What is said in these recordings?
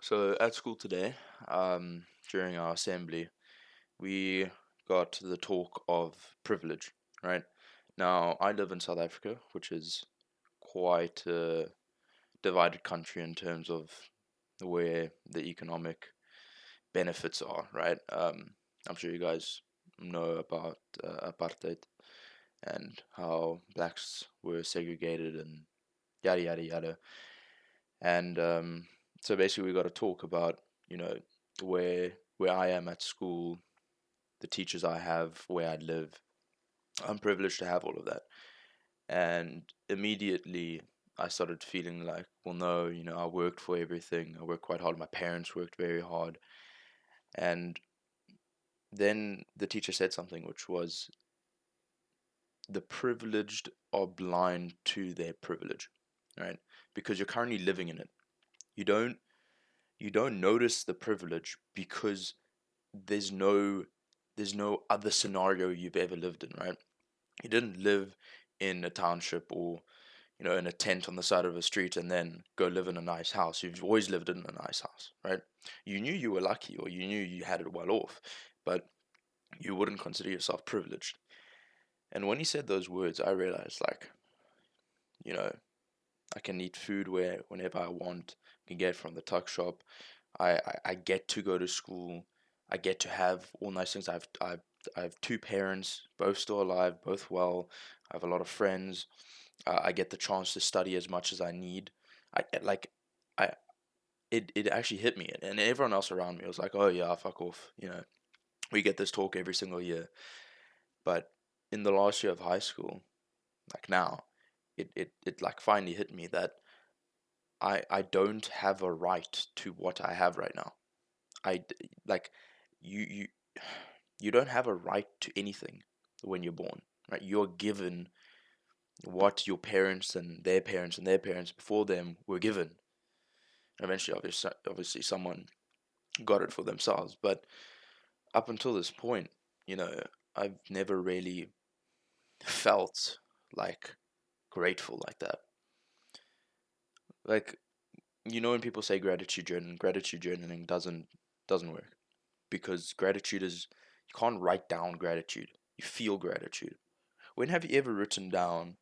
So at school today, during our assembly, we got the talk of privilege, right? Now, I live in South Africa, which is quite a divided country in terms of where the economic benefits are, right? I'm sure you guys know about apartheid and how blacks were segregated and yada yada yada. And so basically, we got to talk about, you know, where I am at school, the teachers I have, where I live. I'm privileged to have all of that. And immediately, I started feeling like, well, no, I worked for everything. I worked quite hard. My parents worked very hard. And then the teacher said something, which was, the privileged are blind to their privilege, right? Because you're currently living in it. You don't you don't notice the privilege because there's no there's no other scenario you've ever lived in, right? You didn't live in a township or in a tent on the side of a street and then go live in a nice house. You've always lived in a nice house, right? You knew you were lucky, or you knew you had it well off, but you wouldn't consider yourself privileged. And when he said those words, I realized, like, you know I can eat food whenever I want. I can get it from the tuck shop. I get to go to school. I get to have all nice things. I have two parents, both still alive, both well. I have a lot of friends. I get the chance to study as much as I need. Like I it actually hit me, and everyone else around me was like, "Oh yeah, fuck off." We get this talk every single year, but in the last year of high school, like now, it like finally hit me that I don't have a right to what I have right now. Like, you you don't have a right to anything when you're born, right? You're given what your parents and their parents and their parents before them were given. Eventually, obviously, someone got it for themselves, but up until this point, you know, I've never really felt like grateful like that. Like, when people say gratitude journaling doesn't work, because gratitude is, you can't write down gratitude. You feel gratitude. When have you ever written down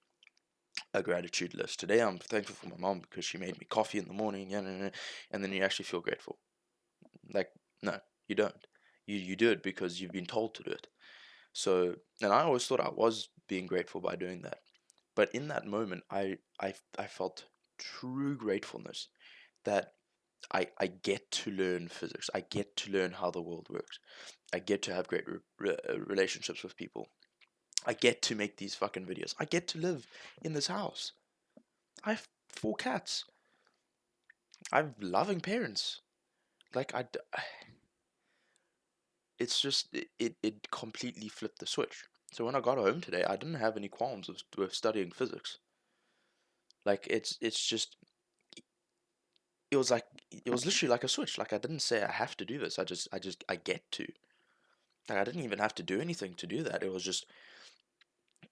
a gratitude list? Today I'm thankful for my mom because she made me coffee in the morning, yeah, and then you actually feel grateful. Like, no, you don't. You do it because you've been told to do it. So, and I always thought I was being grateful by doing that. But in that moment, I felt true gratefulness that I get to learn physics. I get to learn how the world works. I get to have great relationships with people. I get to make these fucking videos. I get to live in this house. I have four cats. I have loving parents. Like, it's just, it completely flipped the switch. So when I got home today, I didn't have any qualms with studying physics. Like, it's just, it was literally like a switch. Like, I didn't say I have to do this. I get to. Like, I didn't even have to do anything to do that. It was just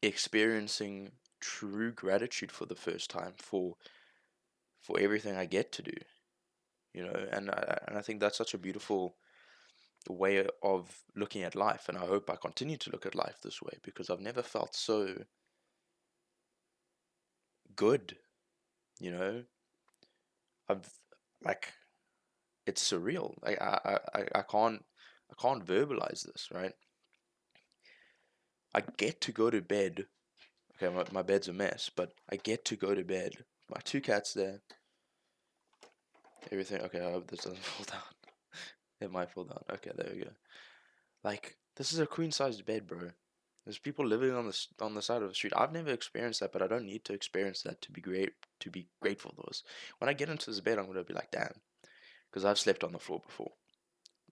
experiencing true gratitude for the first time for everything I get to do. And I think that's such a beautiful way of looking at life, and I hope I continue to look at life this way, because I've never felt so good. You know, I've like it's surreal. Like, I can't verbalize this, right? I get to go to bed. Okay, my bed's a mess, but I get to go to bed. My two cats there, everything. Okay, I hope this doesn't fall down. It might fall down. Okay, there we go. Like, this is a queen sized bed, bro. There's people living on the side of the street. I've never experienced that, but I don't need to experience that to be grateful for this. When I get into this bed, I'm gonna be like, damn, because I've slept on the floor before.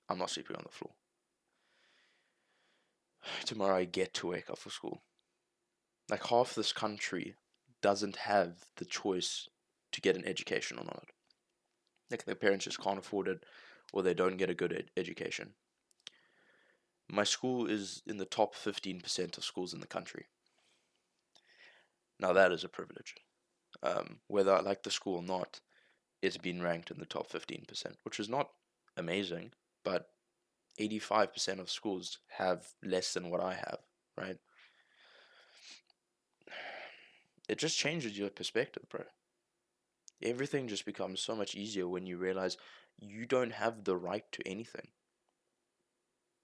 I'm not sleeping on the floor. Tomorrow I get to wake up for school. Like, half this country doesn't have the choice to get an education or not. Like, their parents just can't afford it, or they don't get a good education. My school is in the top 15% of schools in the country. Now that is a privilege. Whether I like the school or not, it's been ranked in the top 15%, which is not amazing, but 85% of schools have less than what I have, right? It just changes your perspective, bro. Everything just becomes so much easier when you realize you don't have the right to anything.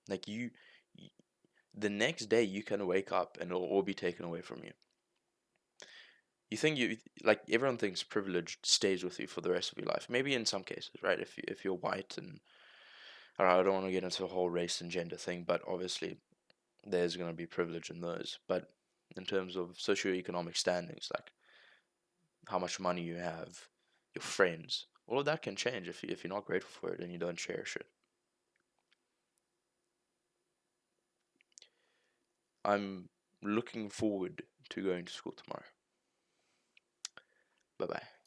Like the next day you can wake up and it'll all be taken away from you. You think like everyone thinks privilege stays with you for the rest of your life. Maybe in some cases, right? If you're white and I don't want to get into the whole race and gender thing, but obviously there's going to be privilege in those. But in terms of socioeconomic standings, like how much money you have, your friends, all of that can change if you're not grateful for it and you don't cherish it. I'm looking forward to going to school tomorrow. Bye bye.